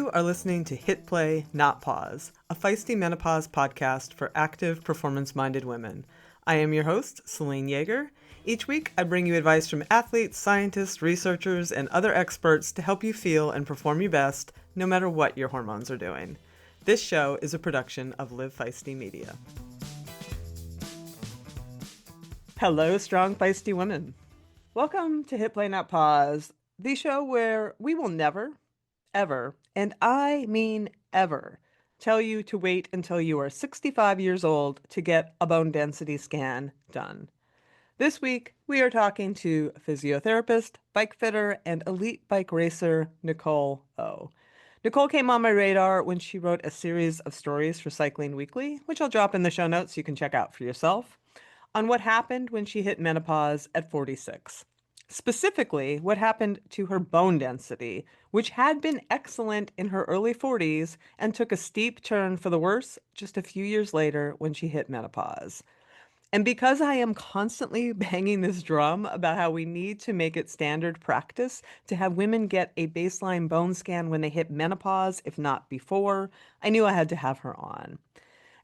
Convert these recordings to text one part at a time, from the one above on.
You are listening to Hit Play, Not Pause, a feisty menopause podcast for active, performance-minded women. I am your host, Celine Yeager. Each week, I bring you advice from athletes, scientists, researchers, and other experts to help you feel and perform your best, no matter what your hormones are doing. This show is a production of Live Feisty Media. Hello, strong, feisty women. Welcome to Hit Play, Not Pause, the show where we will never, ever, and I mean ever, tell you to wait until you are 65 years old to get a bone density scan done. This week, we are talking to physiotherapist, bike fitter, and elite bike racer, Nicole Oh. Nicole came on my radar when she wrote a series of stories for Cycling Weekly, which I'll drop in the show notes so you can check out for yourself, on what happened when she hit menopause at 46. Specifically, what happened to her bone density, which had been excellent in her early 40s and took a steep turn for the worse just a few years later when she hit menopause. And because I am constantly banging this drum about how we need to make it standard practice to have women get a baseline bone scan when they hit menopause, if not before, I knew I had to have her on.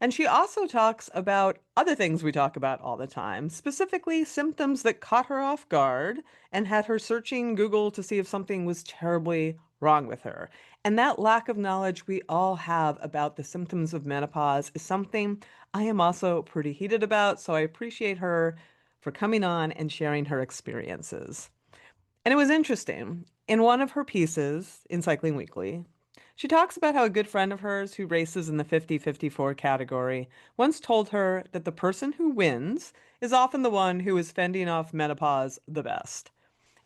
And she also talks about other things we talk about all the time, specifically symptoms that caught her off guard and had her searching Google to see if something was terribly wrong with her. And that lack of knowledge we all have about the symptoms of menopause is something I am also pretty heated about, so I appreciate her for coming on and sharing her experiences. And it was interesting. In one of her pieces in Cycling Weekly, she talks about how a good friend of hers who races in the 50-54 category once told her that the person who wins is often the one who is fending off menopause the best.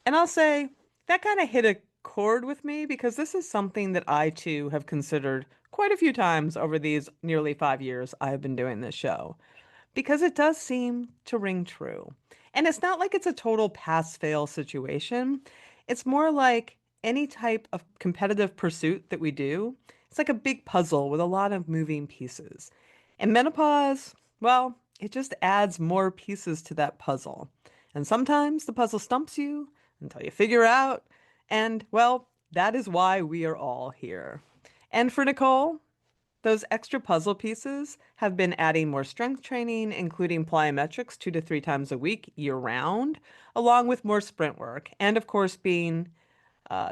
And I'll say that kind of hit a chord with me because this is something that I too have considered quite a few times over these nearly 5 years I have been doing this show, because it does seem to ring true. And it's not like it's a total pass-fail situation. It's more like any type of competitive pursuit that we do. It's like a big puzzle with a lot of moving pieces. And menopause, well, it just adds more pieces to that puzzle. And sometimes the puzzle stumps you until you figure out. And, well, that is why we are all here. And for Nicole, those extra puzzle pieces have been adding more strength training, including plyometrics 2 to 3 times a week year round, along with more sprint work, and of course being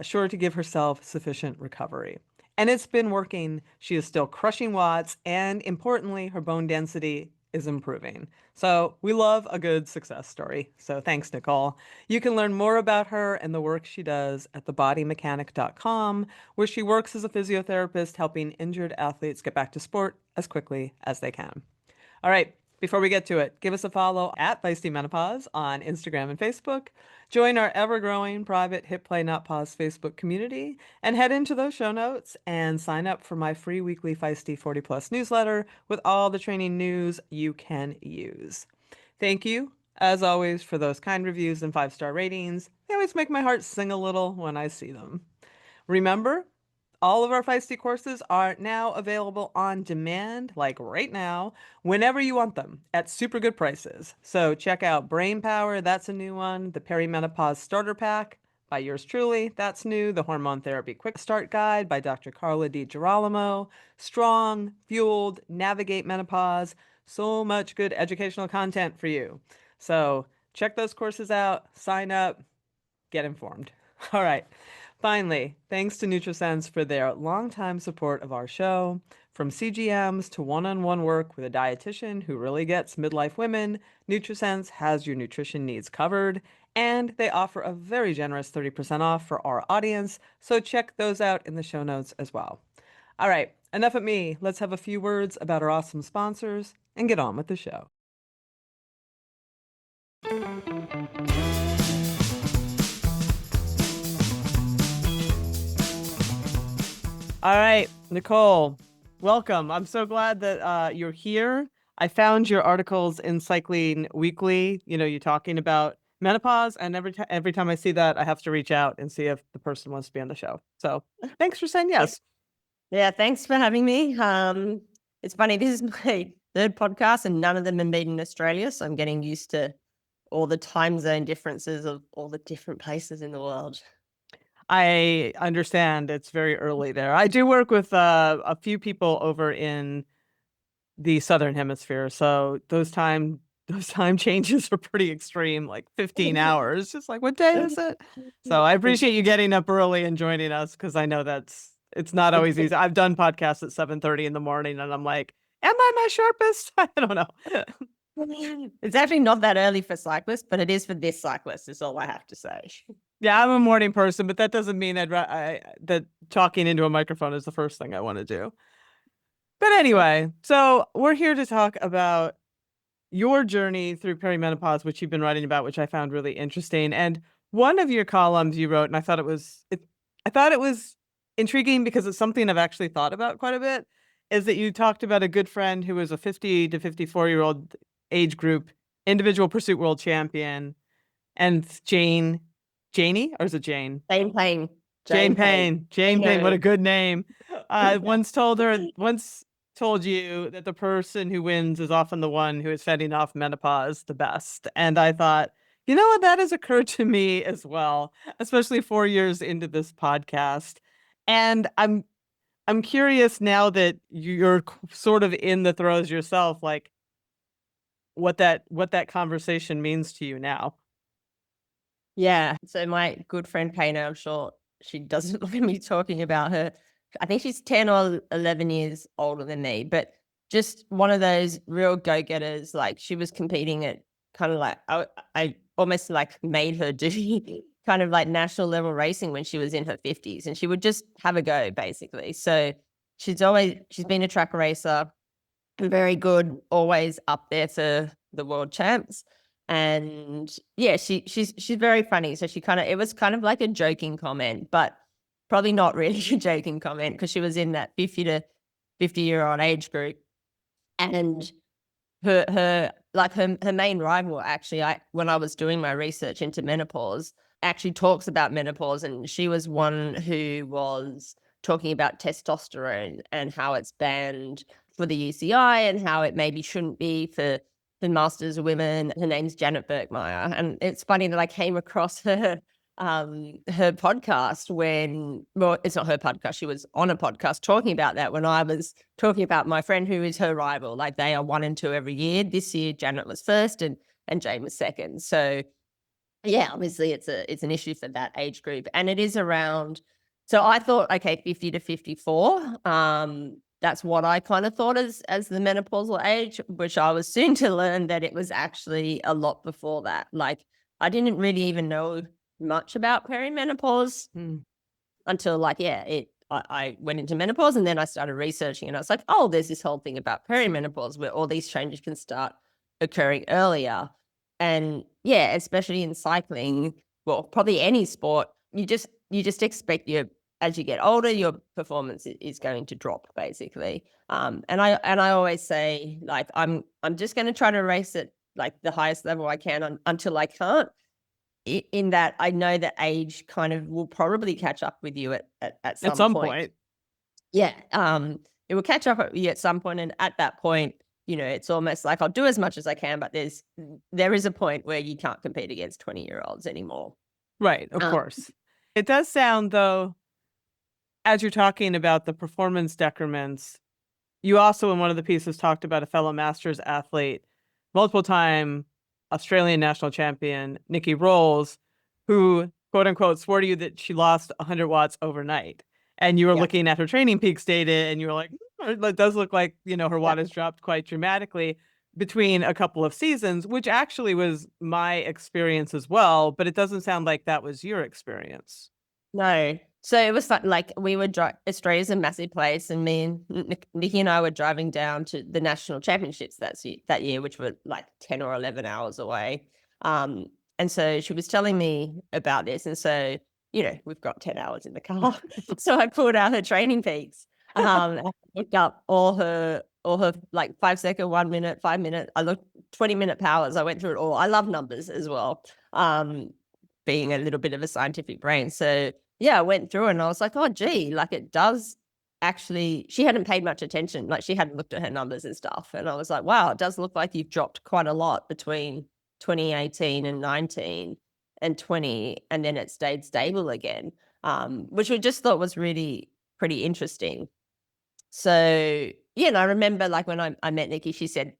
sure to give herself sufficient recovery. And it's been working. She is still crushing watts, and importantly, her bone density is improving. So we love a good success story. So thanks, Nicole. You can learn more about her and the work she does at thebodymechanic.com, where she works as a physiotherapist helping injured athletes get back to sport as quickly as they can. All right, before we get to it, give us a follow at Feisty Menopause on Instagram and Facebook. Join our ever-growing private Hit Play Not Pause Facebook community and head into those show notes and sign up for my free weekly Feisty 40 Plus newsletter with all the training news you can use. Thank you, as always, for those kind reviews and 5-star ratings. They always make my heart sing a little when I see them. Remember, all of our Feisty courses are now available on demand, like right now, whenever you want them, at super good prices. So check out Brain Power, that's a new one. The Perimenopause Starter Pack by yours truly, that's new. The Hormone Therapy Quick Start Guide by Dr. Carla Di Girolamo. Strong, Fueled, Navigate Menopause. So much good educational content for you. So check those courses out, sign up, get informed. All right. Finally, thanks to NutriSense for their longtime support of our show. From CGMs to one-on-one work with a dietitian who really gets midlife women, NutriSense has your nutrition needs covered, and they offer a very generous 30% off for our audience, so check those out in the show notes as well. All right, enough of me. Let's have a few words about our awesome sponsors and get on with the show. All right, Nicole, welcome. I'm so glad that you're here. I found your articles in Cycling Weekly. You know, you're talking about menopause, and every time I see that, I have to reach out and see if the person wants to be on the show. So thanks for saying yes. Yeah, thanks for having me. It's funny, this is my third podcast and none of them have been in Australia, so I'm getting used to all the time zone differences of all the different places in the world. I understand it's very early there. I do work with a few people over in the southern hemisphere, so those time changes are pretty extreme, like 15 hours. Just like, what day is it? So I appreciate you getting up early and joining us because I know it's not always easy. I've done podcasts at 7:30 in the morning, and I'm like, am I my sharpest? I don't know. It's actually not that early for cyclists, but it is for this cyclist, is all I have to say. Yeah, I'm a morning person, but that doesn't mean that talking into a microphone is the first thing I want to do. But anyway, so we're here to talk about your journey through perimenopause, which you've been writing about, which I found really interesting. And one of your columns you wrote, and I thought it was intriguing because it's something I've actually thought about quite a bit, is that you talked about a good friend who was a 50 to 54-year-old age group individual pursuit world champion, and Janie, or is it Jane? Jane Payne. Jane Jane Payne. Payne. I Jane Payne, what a know. good name. Once told you that the person who wins is often the one who is fending off menopause the best. And I thought, you know what, that has occurred to me as well, especially 4 years into this podcast. And I'm curious now that you're sort of in the throes yourself, like what that conversation means to you now. Yeah. So my good friend Paina, I'm sure she doesn't look at me talking about her. I think she's 10 or 11 years older than me, but just one of those real go-getters. Like she was competing at kind of like, I almost like made her do kind of like national level racing when she was in her 50s, and she would just have a go basically. So she's been a track racer, very good, always up there for the world champs. And yeah, she's very funny. So it was kind of like a joking comment, but probably not really a joking comment because she was in that 50 to 50-year-old age group. And her main rival, actually, when I was doing my research into menopause, actually talks about menopause, and she was one who was talking about testosterone and how it's banned for the UCI and how it maybe shouldn't be for masters women. Her name's Janet Berkmeyer, and it's funny that I came across her podcast well, it's not her podcast. She was on a podcast talking about that when I was talking about my friend who is her rival. Like they are 1 and 2 every year. This year, Janet was first and Jane was second. So yeah, obviously it's an issue for that age group, and it is around. So I thought, okay, 50 to 54. That's what I kind of thought as the menopausal age, which I was soon to learn that it was actually a lot before that. Like I didn't really even know much about perimenopause Hmm. until I went into menopause, and then I started researching, and I was like, oh, there's this whole thing about perimenopause where all these changes can start occurring earlier. And yeah, especially in cycling, well, probably any sport, you just expect as you get older, your performance is going to drop basically. And I always say, like, I'm just going to try to race at like the highest level I can until I can't. In that I know that age kind of will probably catch up with you at At some some point. point. Yeah, it will catch up with you at some point, and at that point, it's almost like I'll do as much as I can, but there is a point where you can't compete against 20-year-olds anymore. Right, of Um, course. It does sound, though, as you're talking about the performance decrements, you also, in one of the pieces, talked about a fellow Masters athlete, multiple time Australian national champion, Nikki Rolls, who, quote unquote, swore to you that she lost 100 watts overnight. And you were yeah, looking at her training peaks data and you were like, it does look like, her yeah. watt has dropped quite dramatically between a couple of seasons, which actually was my experience as well. But it doesn't sound like that was your experience. No. So it was fun. Like we were Australia's a massive place, and me and Nikki and I were driving down to the national championships that year, which were like 10 or 11 hours away. Um, and so she was telling me about this, and so we've got 10 hours in the car. So I pulled out her training peaks. I looked up all her like 5 second, 1 minute, 5 minute. I looked 20-minute powers. I went through it all. I love numbers as well. Being a little bit of a scientific brain. So yeah, I went through and I was like, oh, gee, like it does actually, she hadn't paid much attention. Like she hadn't looked at her numbers and stuff. And I was like, wow, it does look like you've dropped quite a lot between 2018 and 19 and 20, and then it stayed stable again. which we just thought was really pretty interesting. So, yeah, and I remember, like, when I met Nikki, she said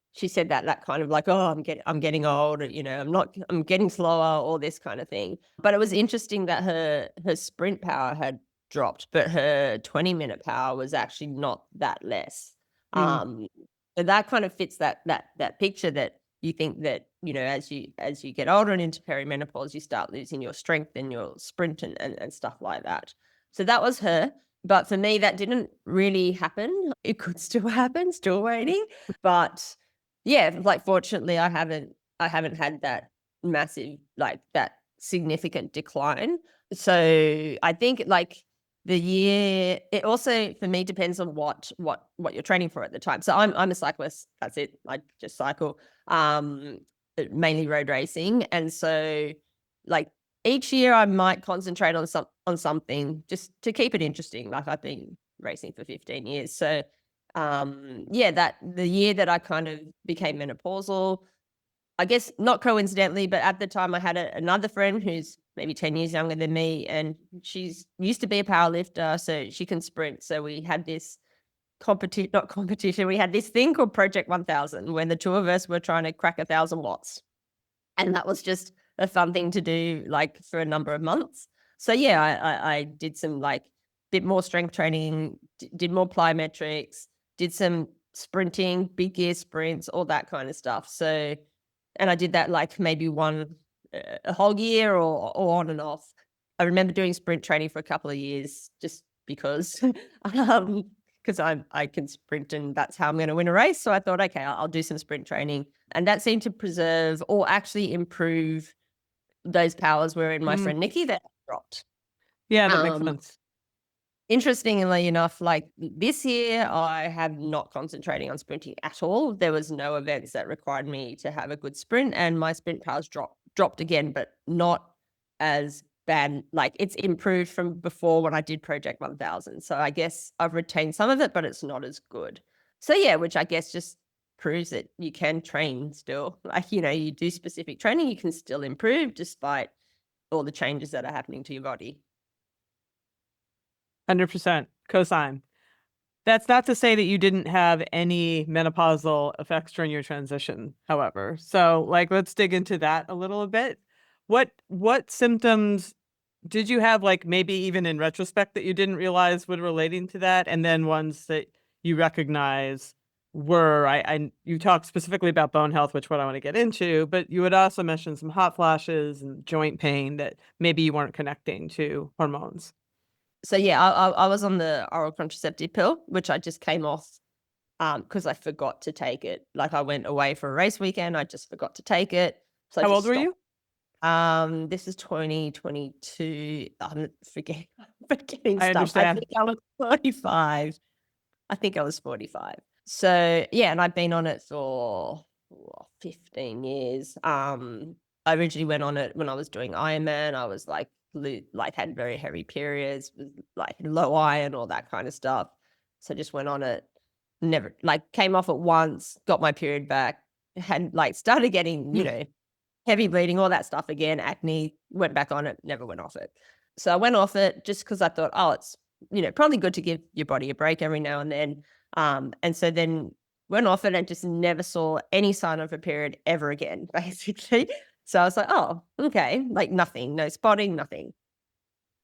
that kind of like, "Oh, I'm getting old, I'm getting slower," all this kind of thing. But it was interesting that her sprint power had dropped, but her 20-minute power was actually not that less. Mm, Um, so that kind of fits that picture that you think that, as you get older and into perimenopause, you start losing your strength and your sprint and stuff like that. So that was her. But for me, that didn't really happen. It could still happen, still waiting. But yeah, like, fortunately, I haven't had that massive, like, that significant decline. So I think, like, the year it also for me depends on what you're training for at the time. So I'm a cyclist. That's it. I just cycle. Mainly road racing. And so, like, each year I might concentrate on something just to keep it interesting. Like, I've been racing for 15 years. So, yeah, that the year that I kind of became menopausal, I guess not coincidentally, but at the time I had another friend who's maybe 10 years younger than me, and she's used to be a power lifter, so she can sprint. So we had this not competition, we had this thing called Project 1000 when the two of us were trying to crack 1,000 watts. And that was just a fun thing to do, like, for a number of months. So, yeah, I did some, like, bit more strength training, did more plyometrics, did some sprinting, big gear sprints, all that kind of stuff. So, and I did that, like, maybe a whole year or on and off. I remember doing sprint training for a couple of years just because, um, 'cause I can sprint and that's how I'm gonna win a race. So I thought, "Okay, I'll do some sprint training." And that seemed to preserve or actually improve those powers wherein my mm. friend Nikki that dropped. Yeah, that makes Um, sense. Interestingly enough, like, this year, I have not concentrating on sprinting at all. There was no events that required me to have a good sprint, and my sprint powers dropped again, but not as bad. Like, it's improved from before when I did Project 1000. So I guess I've retained some of it, but it's not as good. So, yeah, which I guess just proves that you can train still. Like, you do specific training, you can still improve despite all the changes that are happening to your body. 100% cosign. That's not to say that you didn't have any menopausal effects during your transition, however. So, like, let's dig into that a little bit. What symptoms did you have, like, maybe even in retrospect that you didn't realize were relating to that, and then ones that you recognize were you talked specifically about bone health, which what I want to get into, but you had also mentioned some hot flashes and joint pain that maybe you weren't connecting to hormones. So, yeah, I was on the oral contraceptive pill, which I just came off, because I forgot to take it. Like, I went away for a race weekend, I just forgot to take it, so I How just old were stopped. you? This is 2022. I'm forgetting I stuff. I understand. think I was 45. I think I was 45. So, yeah, and I've been on it for 15 years. I originally went on it when I was doing Ironman. I was like, had very heavy periods with, like, low iron, all that kind of stuff. So just went on it. Never, like, came off it once, got my period back, had, like, started getting, heavy bleeding, all that stuff again, acne, went back on it, never went off it. So I went off it just because I thought, "Oh, it's, probably good to give your body a break every now and then." And so then went off it and just never saw any sign of a period ever again, basically. So I was like, "Oh, okay." Like, nothing, no spotting, nothing.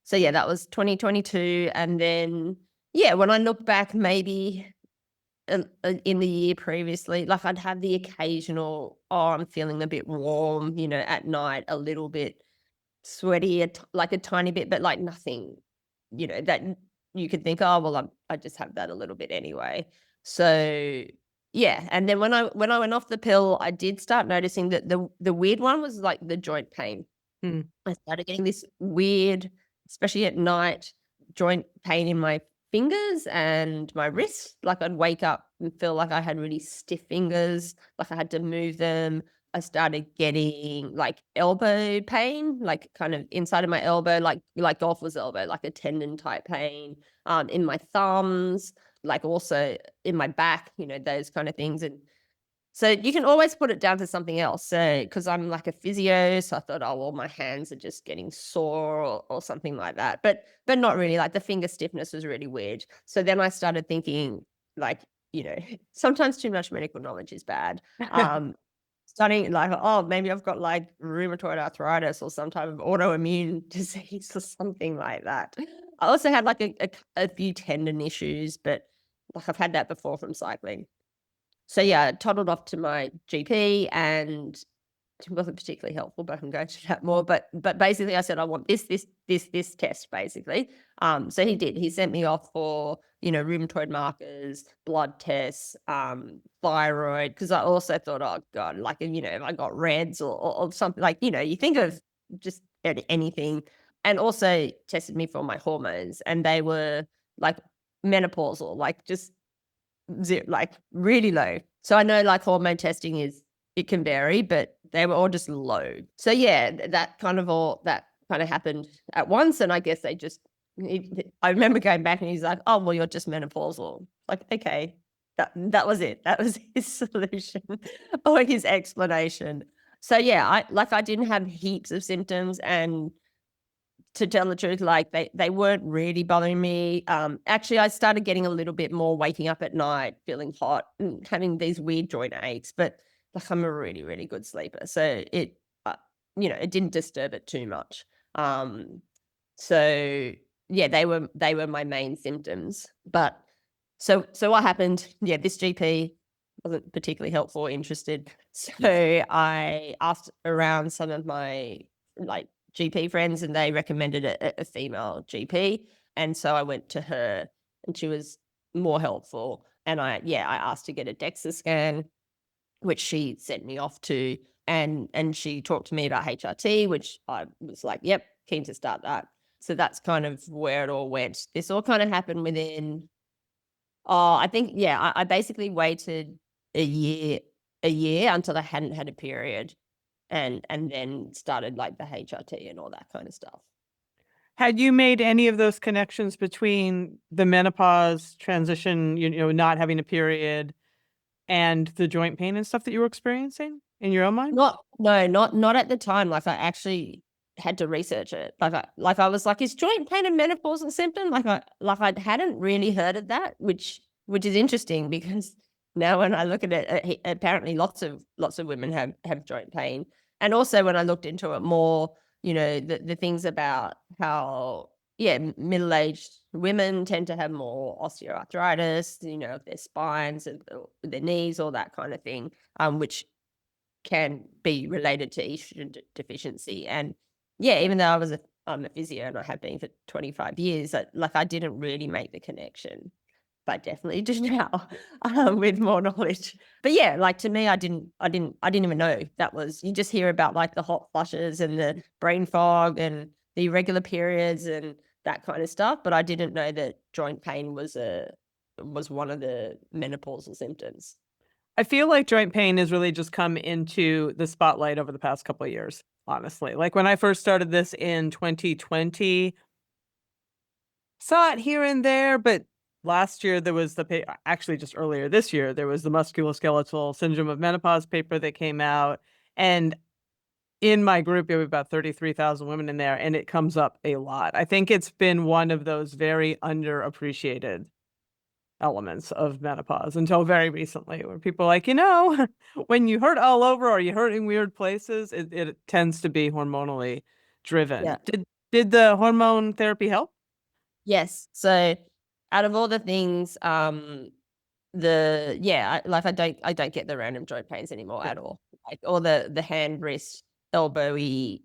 So yeah, that was 2022, and then, yeah, when I look back, maybe in the year previously, like, I'd have the occasional, "Oh, I'm feeling a bit warm," at night, a little bit sweaty, like, a tiny bit, but, like, nothing, that you could think, "Oh, well, I just have that a little bit anyway." So, yeah, and then when I went off the pill, I did start noticing that the weird one was, like, the joint pain. Hmm. I started getting this weird, especially at night, joint pain in my fingers and my wrists. Like, I'd wake up and feel like I had really stiff fingers, like I had to move them. I started getting, like, elbow pain, like, kind of inside of my elbow, like golfer's elbow, like a tendon type pain, in my thumbs, like, also in my back, those kind of things. And So you can always put it down to something else. So because I'm like a physio, so I thought, oh well, my hands are just getting sore or something like that. But not really. Like the finger stiffness was really weird. So then I started thinking, like, sometimes too much medical knowledge is bad. Um, Studying like, oh, maybe I've got like rheumatoid arthritis or some type of autoimmune disease or something like that. I also had like a few tendon issues, but like I've had that before from cycling. So yeah, I toddled off to my GP and it wasn't particularly helpful, but I can go into that more. But basically I said, I want this test, basically. So he did. He sent me off for, rheumatoid markers, blood tests, thyroid, because I also thought, oh God, like if I got reds or something, like, you think of just anything. And also tested me for my hormones, and they were like menopausal, like just like really low. So I know like hormone testing it can vary, but they were all just low. So yeah, that kind of happened at once, and I guess they just. I remember going back and he's like, "Oh well, you're just menopausal." Like, okay, that was it. That was his solution or his explanation. So yeah, I didn't have heaps of symptoms, and to tell the truth, like they weren't really bothering me. Actually, I started getting a little bit more waking up at night, feeling hot, and having these weird joint aches. But like I'm a really, really good sleeper, so it didn't disturb it too much. Um, so yeah, they were my main symptoms. But so what happened? Yeah, this GP wasn't particularly helpful or interested. So I asked around some of my like GP friends, and they recommended a female GP. And so I went to her, and she was more helpful. And I asked to get a DEXA scan, which she sent me off to, and she talked to me about HRT, which I was like, yep, keen to start that. So that's kind of where it all went. This all kind of happened within, I think, yeah, I basically waited a year, until I hadn't had a period, and then started like the HRT and all that kind of stuff. Had you made any of those connections between the menopause transition, not having a period, and the joint pain and stuff that you were experiencing in your own mind? Not no, not at the time. Like I actually had to research it. Like I was like, is joint pain a menopausal symptom? I hadn't really heard of that, which is interesting because now when I look at it, apparently lots of women have joint pain. And also when I looked into it more, the things about how yeah, middle-aged women tend to have more osteoarthritis, of their spines and their knees, all that kind of thing, which can be related to estrogen deficiency. And yeah, even though I'm a physio and I have been for 25 years, I didn't really make the connection. But I definitely do now with more knowledge. But yeah, like to me, I didn't even know that was. You just hear about like the hot flushes and the brain fog and the irregular periods and that kind of stuff. But I didn't know that joint pain was one of the menopausal symptoms. I feel like joint pain has really just come into the spotlight over the past couple of years, honestly. Like when I first started this in 2020, saw it here and there, but last year there was actually just earlier this year, there was the musculoskeletal syndrome of menopause paper that came out. And in my group, we have about 33,000 women in there, and it comes up a lot. I think it's been one of those very underappreciated elements of menopause until very recently, where people are like, when you hurt all over or you hurt in weird places, it tends to be hormonally driven. Yeah. Did the hormone therapy help? Yes. So out of all the things, I don't get the random joint pains anymore Good. at all. Like all the hand, wrist, elbowy,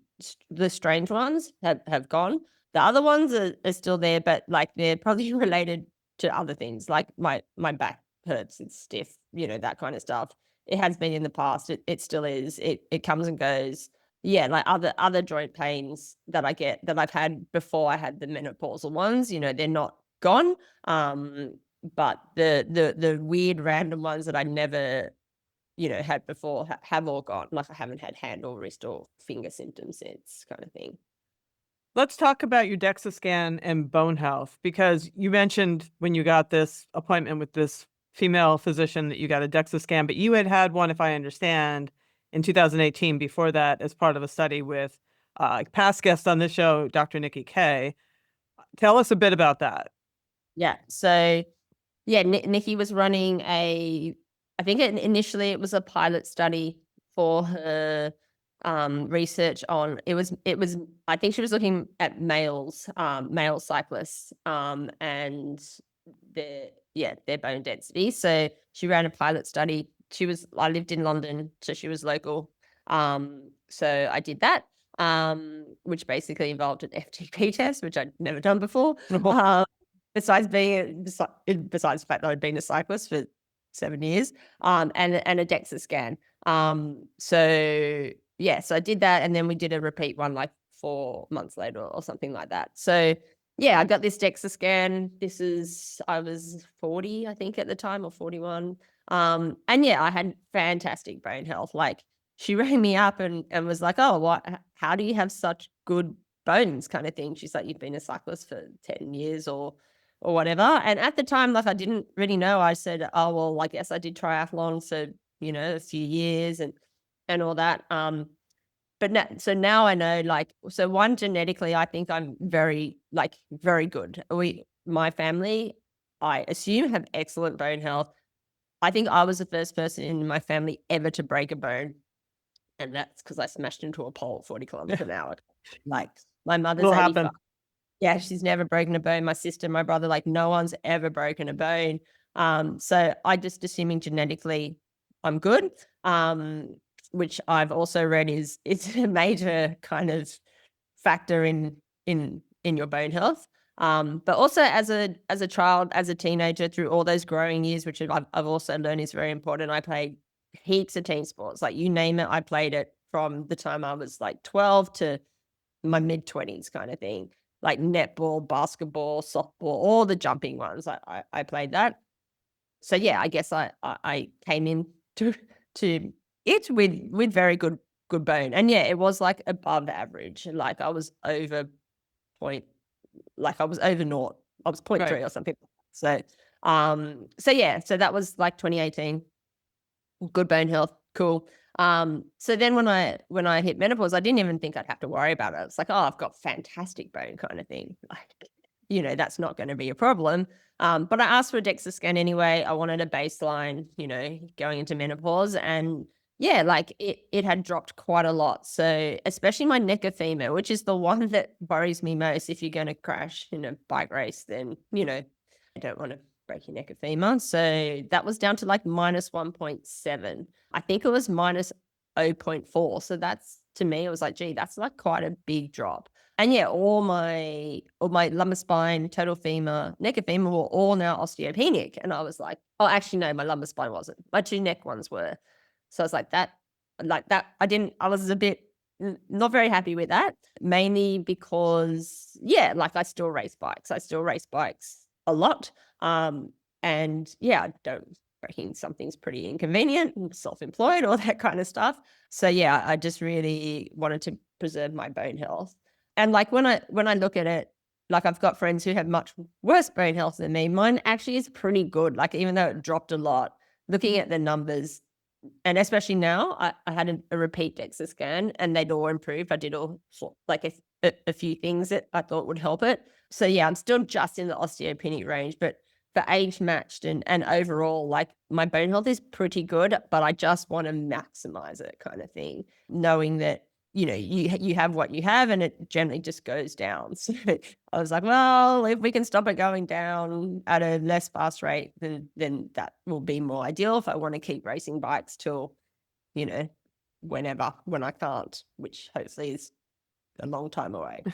the strange ones have gone. The other ones are still there, but like they're probably related to other things. Like my back hurts, it's stiff, that kind of stuff. It has been in the past. It still is. It comes and goes. Yeah, like other joint pains that I get that I've had before I had the menopausal ones, they're not gone. But the weird random ones that I never, had before have all gone. Like I haven't had hand or wrist or finger symptoms since, kind of thing. Let's talk about your DEXA scan and bone health, because you mentioned when you got this appointment with this female physician that you got a DEXA scan, but you had one, if I understand, in 2018 before that as part of a study with past guest on this show, Dr. Nikki Kay. Tell us a bit about that. Yeah. So yeah, Nikki was running I think initially it was a pilot study for her research on I think she was looking at male cyclists and their bone density. So she ran a pilot study. I lived in London, so she was local. So I did that, which basically involved an FTP test, which I'd never done before. Um, besides besides the fact that I'd been a cyclist for 7 years, and a DEXA scan. So yeah, so I did that, and then we did a repeat one like 4 months later or something like that. So yeah, I got this DEXA scan. I was 40, I think, at the time, or 41. And yeah, I had fantastic bone health. Like, she rang me up and was like, "Oh, how do you have such good bones?" kind of thing. She's like, "You've been a cyclist for 10 years or whatever." And at the time, like, I didn't really know. I said, "Oh, well, I guess I did triathlon, so, a few years and all that." So now I know, like, so one, genetically, I think I'm very, like, very good. My family, I assume, have excellent bone health. I think I was the first person in my family ever to break a bone, and that's because I smashed into a pole at 40 kilometers an hour. Like, my mother's It'll 85. happen. Yeah, she's never broken a bone. My sister, my brother, like, no one's ever broken a bone. So I just assuming genetically I'm good, which I've also read is it's a major kind of factor in your bone health. But also as a child, as a teenager, through all those growing years, which I've also learned is very important. I played heaps of team sports, like, you name it. I played it from the time I was like 12 to my mid-20s, kind of thing, like netball, basketball, softball, all the jumping ones. I played that. So yeah, I guess I came in to it with very good bone. And yeah, it was like above average. Like, I was over point, like, I was over naught. I was point Right. 0.3 or something. So yeah, so that was like 2018. Good bone health, cool. So then when I hit menopause, I didn't even think I'd have to worry about it. It's like, "Oh, I've got fantastic bone," kind of thing. Like, that's not gonna be a problem. But I asked for a DEXA scan anyway. I wanted a baseline, going into menopause, and yeah, like, it had dropped quite a lot. So, especially my neck of femur, which is the one that worries me most. If you're gonna crash in a bike race, then, I don't wanna break your neck of femur. So that was down to like minus 1.7. I think it was minus zero point 0.4. So that's, to me, it was like, gee, that's like quite a big drop. And yeah, all my lumbar spine, total femur, neck of femur were all now osteopenic. And I was like, oh, actually, no, my lumbar spine wasn't. My two neck ones were. So I was like that, I was a bit not very happy with that, mainly because, yeah, like, I still race bikes. I still race bikes a lot. And yeah, I don't breaking something's pretty inconvenient, and self-employed, all that kind of stuff. So yeah, I just really wanted to preserve my bone health. And like, when I look at it, like, I've got friends who have much worse bone health than me. Mine actually is pretty good. Like, even though it dropped a lot, looking at the numbers, and especially now, I had a repeat DEXA scan, and they'd all improved. I did all like a few things that I thought would help it. So yeah, I'm still just in the osteopenic range, but for age matched and overall, like, my bone health is pretty good, but I just want to maximize it, kind of thing, knowing that, you have what you have, and it generally just goes down. So I was like, well, if we can stop it going down at a less fast rate, then that will be more ideal if I want to keep racing bikes till, you know, when I can't, which hopefully is a long time away.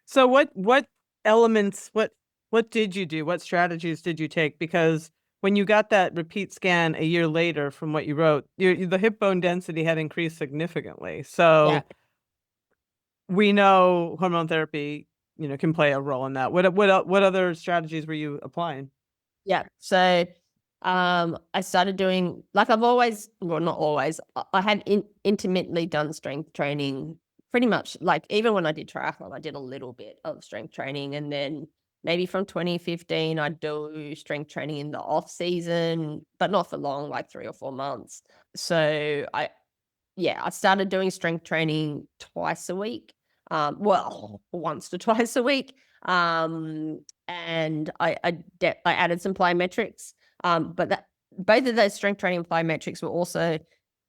So what elements, what did you do? What strategies did you take? Because when you got that repeat scan a year later from what you wrote, the hip bone density had increased significantly. Yeah. So we know hormone therapy, can play a role in that. What other strategies were you applying? Yeah. So, I started doing, like, I've always, well, not always, I had intermittently done strength training pretty much. Like, even when I did triathlon, I did a little bit of strength training, and then maybe from 2015, I'd do strength training in the off season, but not for long, like 3 or 4 months. So I started doing strength training twice a week. Once to twice a week. And I added some plyometrics. But that both of those strength training and plyometrics were also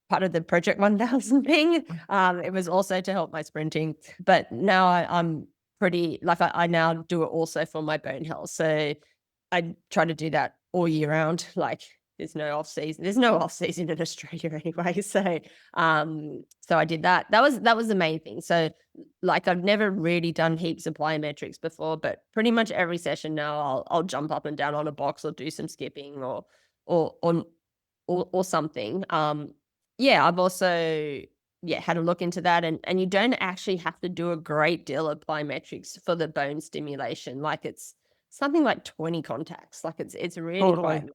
part of the Project 1000 thing. It was also to help my sprinting. But now I'm pretty like I now do it also for my bone health. So I try to do that all year round. Like there's no off season. There's no off season in Australia anyway. So I did that. That was the main thing. So like I've never really done heaps of plyometrics before, but pretty much every session now I'll jump up and down on a box or do some skipping or or or something. I've also had a look into that, and you don't actually have to do a great deal of plyometrics for the bone stimulation. Like it's something like 20 contacts. Like it's really quite. Totally.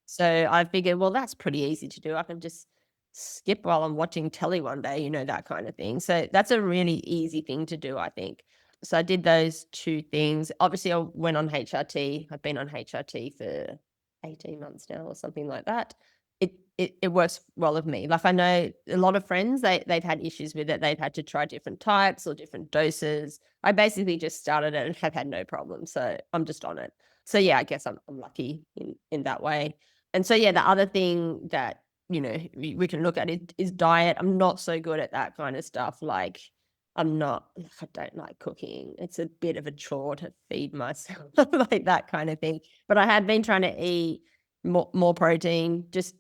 So I figured, well, that's pretty easy to do. I can just skip while I'm watching telly one day, that kind of thing. So that's a really easy thing to do, I think. So I did those two things. Obviously, I went on HRT. I've been on HRT for 18 months now or something like that. It works well with me. Like I know a lot of friends, they've had issues with it. They've had to try different types or different doses. I basically just started it and have had no problem. So I'm just on it. So yeah, I guess I'm lucky in that way. And so, the other thing that, we can look at is diet. I'm not so good at that kind of stuff. Like, I don't like cooking. It's a bit of a chore to feed myself, like that kind of thing. But I have been trying to eat more protein just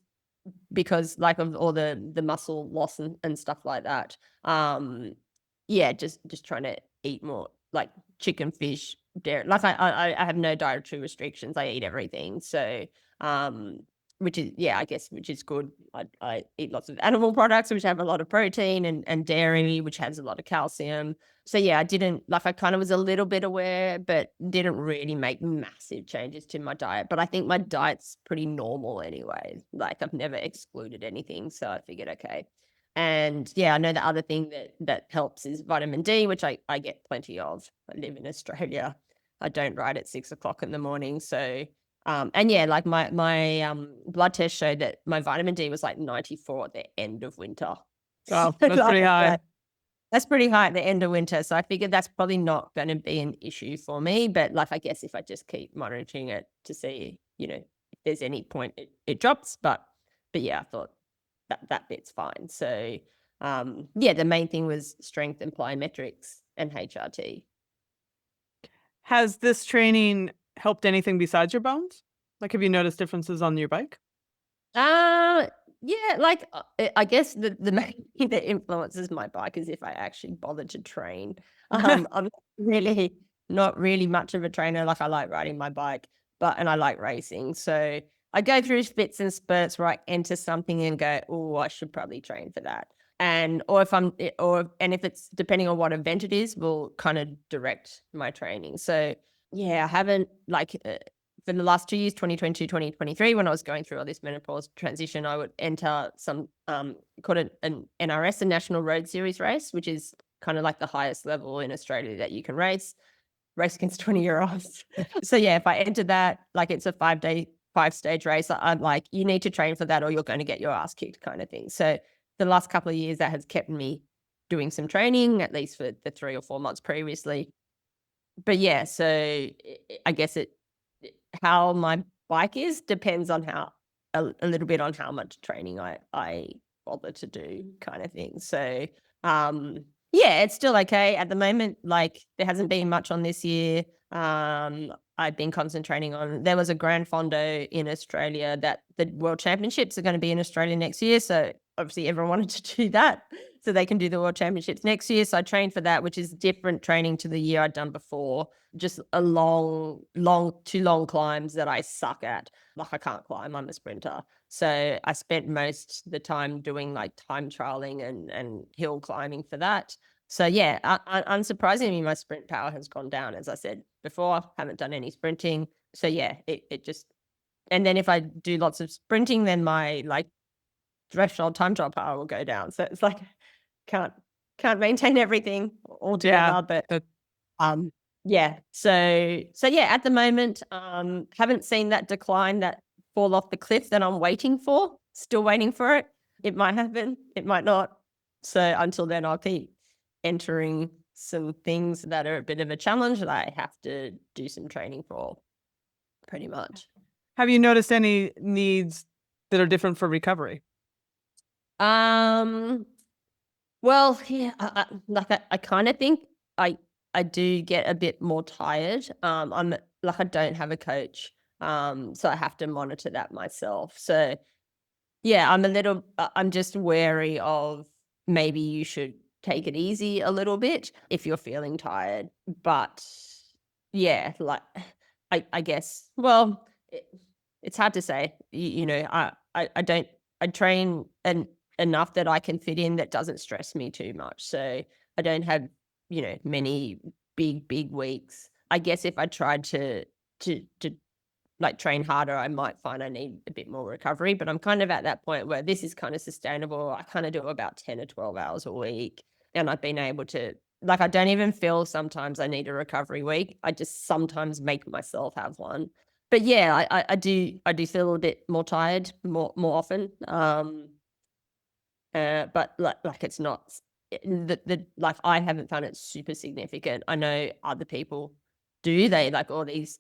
because like of all the muscle loss and stuff like that. Just trying to eat more like chicken, fish, dairy. Like I have no dietary restrictions. I eat everything. So um which is I guess which is good. I eat lots of animal products which have a lot of protein and dairy, which has a lot of calcium. So I didn't like I kind of was a little bit aware, but didn't really make massive changes to my diet. But I think my diet's pretty normal anyway. Like I've never excluded anything. So I figured, okay. And I know the other thing that helps is vitamin D, which I get plenty of. I live in Australia. I don't ride at 6 o'clock in the morning. So like my blood test showed that my vitamin D was like 94 at the end of winter. So Wow, that's like pretty high. that's pretty high at the end of winter, so I figured that's probably not gonna be an issue for me, but, like, I guess if I just keep monitoring it to see, if there's any point it drops, but I thought that bit's fine. So, the main thing was strength and plyometrics and HRT. Has this training helped anything besides your bones? Like, have you noticed differences on your bike? Uh, like, I guess the main thing that influences my bike is if I actually bother to train. I'm not really much of a trainer. Like, I like riding my bike, and I like racing. So I go through fits and spurts where I enter something and go, "Oh, I should probably train for that." And if it's depending on what event it is, will kind of direct my training. So I haven't for the last 2 years, 2022, 2023, when I was going through all this menopause transition, I would enter some called an NRS, a National Road Series race, which is kind of like the highest level in Australia that you can race against 20-year-olds. So if I entered that, like it's a 5-stage race, I'm like, you need to train for that or you're going to get your ass kicked kind of thing. So the last couple of years that has kept me doing some training, at least for the 3 or 4 months previously. But so I guess how my bike is depends on how a little bit on how much training I bother to do kind of thing. So, it's still okay at the moment. Like there hasn't been much on this year. I've been concentrating on there was a Grand Fondo in Australia that the World Championships are going to be in Australia next year. So obviously everyone wanted to do that so they can do the World Championships next year. So I trained for that, which is different training to the year I'd done before. Just a two long climbs that I suck at. Like I can't climb, I'm a sprinter. So I spent most of the time doing like time trialing and hill climbing for that. So unsurprisingly, my sprint power has gone down. As I said before, haven't done any sprinting. So it just, and then if I do lots of sprinting, then my like threshold time trial power will go down. So it's like can't can't maintain everything Yeah, altogether. But that um Yeah. So yeah, at the moment, haven't seen that decline, that fall off the cliff that I'm waiting for. Still waiting for it. It might happen, it might not. So until then, I'll keep entering some things that are a bit of a challenge that I have to do some training for, pretty much. Have you noticed any needs that are different for recovery? Um, well, yeah, I kind of think I I do get a bit more tired. I'm like I don't have a coach, so I have to monitor that myself. So yeah, I'm just wary of maybe you should take it easy a little bit if you're feeling tired. But yeah, like I guess, well, it's hard to say. I don't, I train enough that I can fit in that doesn't stress me too much. So I don't have, many big weeks. I guess if I tried to like train harder, I might find I need a bit more recovery. But I'm kind of at that point where this is kind of sustainable. I kind of do about 10 or 12 hours a week. And I've been able to, like, I don't even feel sometimes I need a recovery week. I just sometimes make myself have one. But yeah, I do feel a bit more tired more often. But like it's not the like I haven't found it super significant. I know other people do. They like all these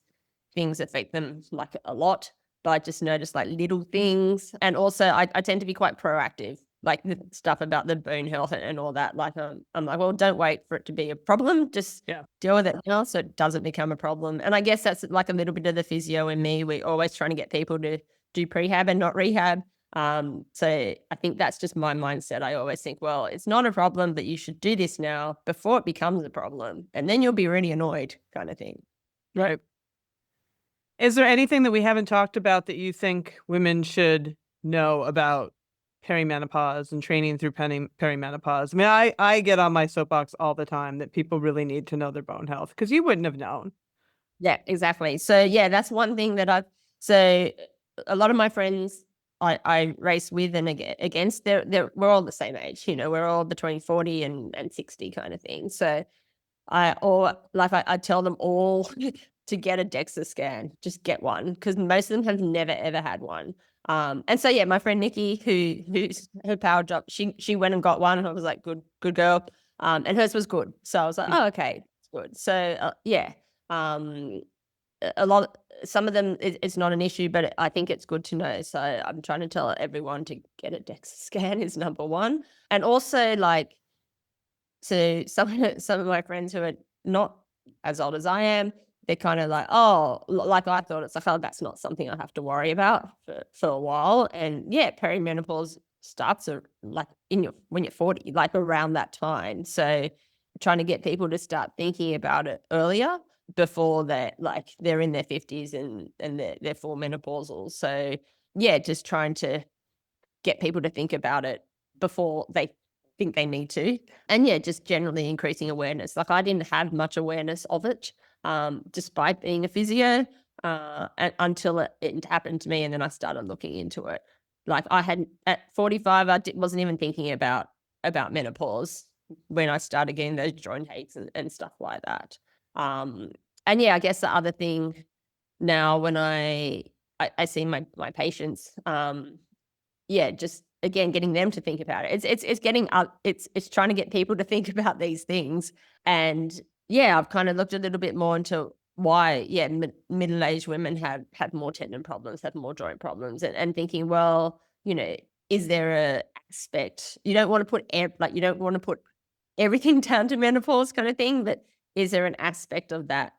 things affect them like a lot, but I just notice like little things. And also I tend to be quite proactive, like the stuff about the bone health and all that. Like I'm like, well, don't wait for it to be a problem. Just Yeah. deal with it now so it doesn't become a problem. And I guess that's like a little bit of the physio in me. We're always trying to get people to do prehab and not rehab. So I think that's just my mindset. I always think, well, it's not a problem, but you should do this now before it becomes a problem. And then you'll be really annoyed, kind of thing. Right. Is there anything that we haven't talked about that you think women should know about perimenopause and training through perimenopause? I mean, I get on my soapbox all the time that people really need to know their bone health because you wouldn't have known. Yeah, exactly. So yeah, that's one thing that so a lot of my friends I race with and against, we're all the same age, we're all between 40 and 60 kind of thing. So I tell them all to get a DEXA scan, just get one, because most of them have never ever had one. And so yeah, my friend Nikki, who's her power job, she went and got one, and I was like, good girl. And hers was good, so I was like, Mm. oh okay, it's good. So yeah, um, a lot, some of them it's not an issue, but I think it's good to know. So I'm trying to tell everyone to get a DEXA scan is number one, and also like so some of my friends who are not as old as I am, they're kind of like, oh, like I thought, it's like, oh, that's not something I have to worry about for a while. And yeah, perimenopause starts like when you're 40, like around that time. So trying to get people to start thinking about it earlier before they're in their 50s and they're full menopausal. So yeah, just trying to get people to think about it before they think they need to. And yeah, just generally increasing awareness. Like I didn't have much awareness of it, despite being a physio, until it happened to me, and then I started looking into it. Like I had at 45, wasn't even thinking about menopause when I started getting those joint aches and stuff like that. Um, and yeah, I guess the other thing now when I see my patients, yeah, just again getting them to think about it. It's getting up. It's trying to get people to think about these things. And yeah, I've kind of looked a little bit more into why yeah middle-aged women have more tendon problems, have more joint problems, and thinking, well, is there a aspect you don't want to put like you don't want to put everything down to menopause kind of thing, but is there an aspect of that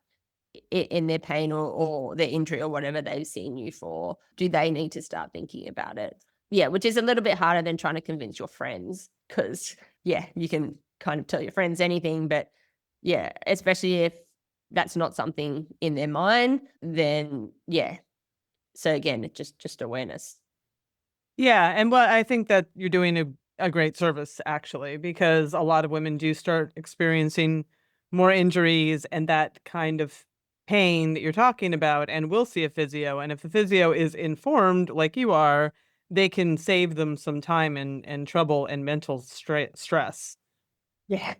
in their pain or their injury or whatever they've seen you for? Do they need to start thinking about it? Yeah, which is a little bit harder than trying to convince your friends because, yeah, you can kind of tell your friends anything, but yeah, especially if that's not something in their mind, then yeah. So again, it's just awareness. Yeah, and what I think that you're doing a great service actually, because a lot of women do start experiencing more injuries and that kind of pain that you're talking about, and will see a physio. And if the physio is informed like you are, they can save them some time and trouble and mental stress. Yeah.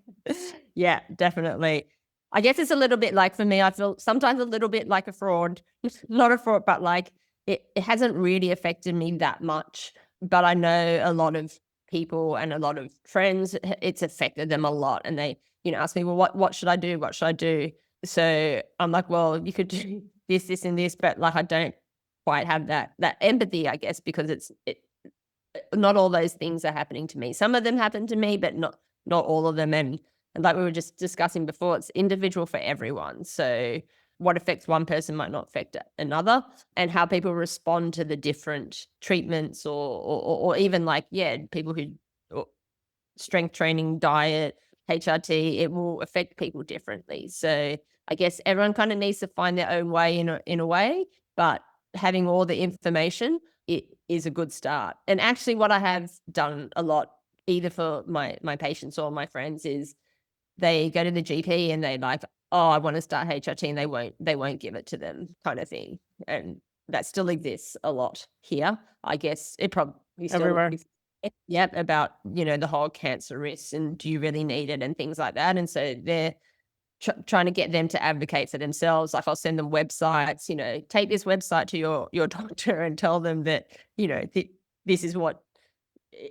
Yeah, definitely. I guess it's a little bit like, for me, I feel sometimes a little bit like a fraud, not a fraud, but like it hasn't really affected me that much. But I know a lot of people and a lot of friends, it's affected them a lot. And they, ask me, well, what should I do? What should I do? So I'm like, well, you could do this, and this, but like, I don't quite have that empathy, I guess, because not all those things are happening to me. Some of them happen to me, but not all of them. And like we were just discussing before, it's individual for everyone. So what affects one person might not affect another, and how people respond to the different treatments or even like, people who or strength training, diet, HRT, it will affect people differently. So I guess everyone kind of needs to find their own way in a way, but having all the information, it is a good start. And actually what I have done a lot, either for my patients or my friends, is they go to the GP and they like, oh, I want to start HRT, and they won't give it to them, kind of thing. And that still exists a lot here. I guess it probably still Everywhere. exists. Yeah, about, the whole cancer risks and do you really need it and things like that. And so they're trying to get them to advocate for themselves. Like, I'll send them websites, take this website to your doctor and tell them that, this is what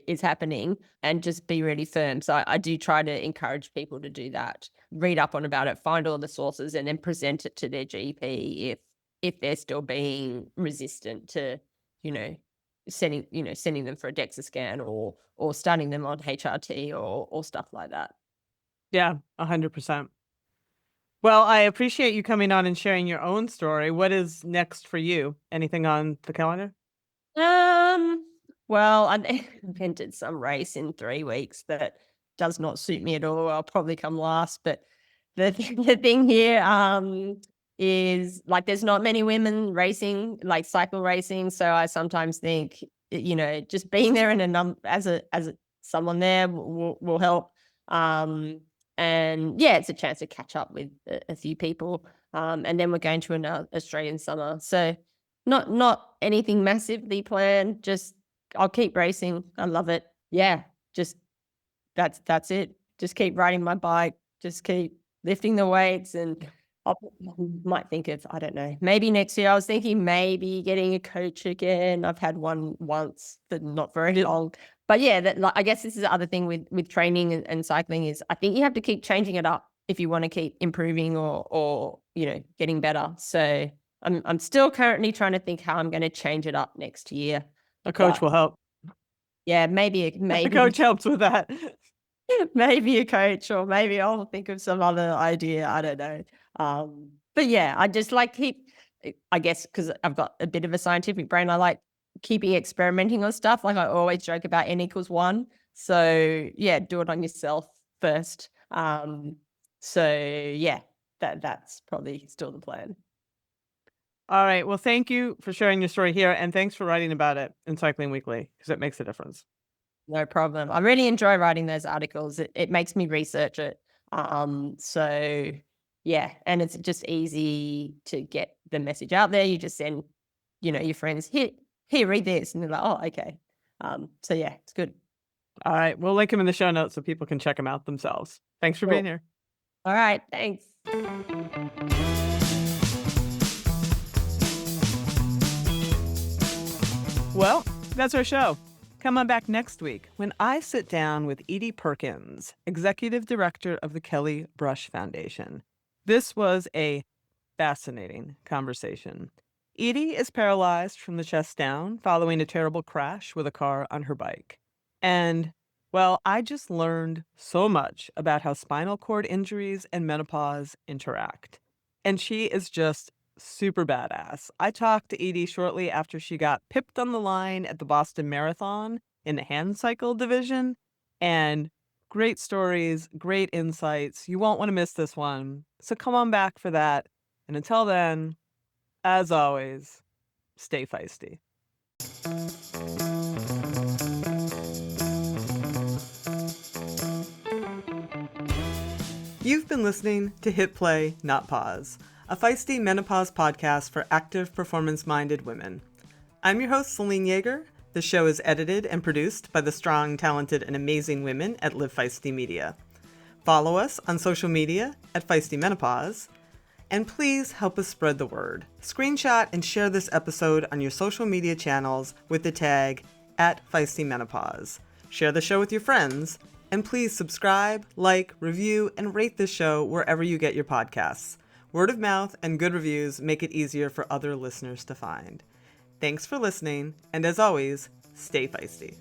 is happening, and just be really firm. So I do try to encourage people to do that, read up on about it, find all the sources, and then present it to their GP if they're still being resistant to, you know, sending them for a DEXA scan or starting them on HRT or stuff like that. Yeah, 100%. Well, I appreciate you coming on and sharing your own story. What is next for you? Anything on the calendar? Um, well, I entered some race in 3 weeks that does not suit me at all. I'll probably come last, but the thing here, is, like, there's not many women racing, like, cycle racing, so I sometimes think, just being there in a as a someone there will help. Um, and yeah, it's a chance to catch up with a few people, and then we're going to an Australian summer, so not anything massively planned, just I'll keep racing. I love it. Yeah, just that's it. Just keep riding my bike, just keep lifting the weights, and I might think of, I don't know, maybe next year. I was thinking maybe getting a coach again. I've had one once, but not very long. But yeah, that, like, I guess this is the other thing with training and cycling, is I think you have to keep changing it up if you want to keep improving or getting better. So I'm still currently trying to think how I'm going to change it up next year. A coach But will help. yeah, maybe A maybe coach helps with that. maybe a coach, or maybe I'll think of some other idea. I don't know. But yeah, I just like I guess because I've got a bit of a scientific brain, I like keeping experimenting on stuff. Like, I always joke about N equals one. So yeah, do it on yourself first. So yeah, that's probably still the plan. All right. Well, thank you for sharing your story here, and thanks for writing about it in Cycling Weekly because it makes a difference. No problem. I really enjoy writing those articles. It makes me research it. So yeah, and it's just easy to get the message out there. You just send, your friends, here, read this, and they're like, oh, okay. So yeah, it's good. All right. We'll link them in the show notes so people can check them out themselves. Thanks for being Cool. here. All right, thanks. Well, that's our show. Come on back next week when I sit down with Edie Perkins, Executive Director of the Kelly Brush Foundation. This was a fascinating conversation. Edie is paralyzed from the chest down following a terrible crash with a car on her bike. And, well, I just learned so much about how spinal cord injuries and menopause interact. And she is just super badass. I talked to Edie shortly after she got pipped on the line at the Boston Marathon in the hand cycle division. And great stories, great insights. You won't want to miss this one. So come on back for that. And until then, as always, stay feisty. You've been listening to Hit Play, Not Pause, a feisty menopause podcast for active, performance-minded women. I'm your host, Celine Yeager. The show is edited and produced by the strong, talented, and amazing women at Live Feisty Media. Follow us on social media at Feisty Menopause. And please help us spread the word. Screenshot and share this episode on your social media channels with the tag at Feisty Menopause. Share the show with your friends. And please subscribe, like, review, and rate this show wherever you get your podcasts. Word of mouth and good reviews make it easier for other listeners to find. Thanks for listening, and as always, stay feisty.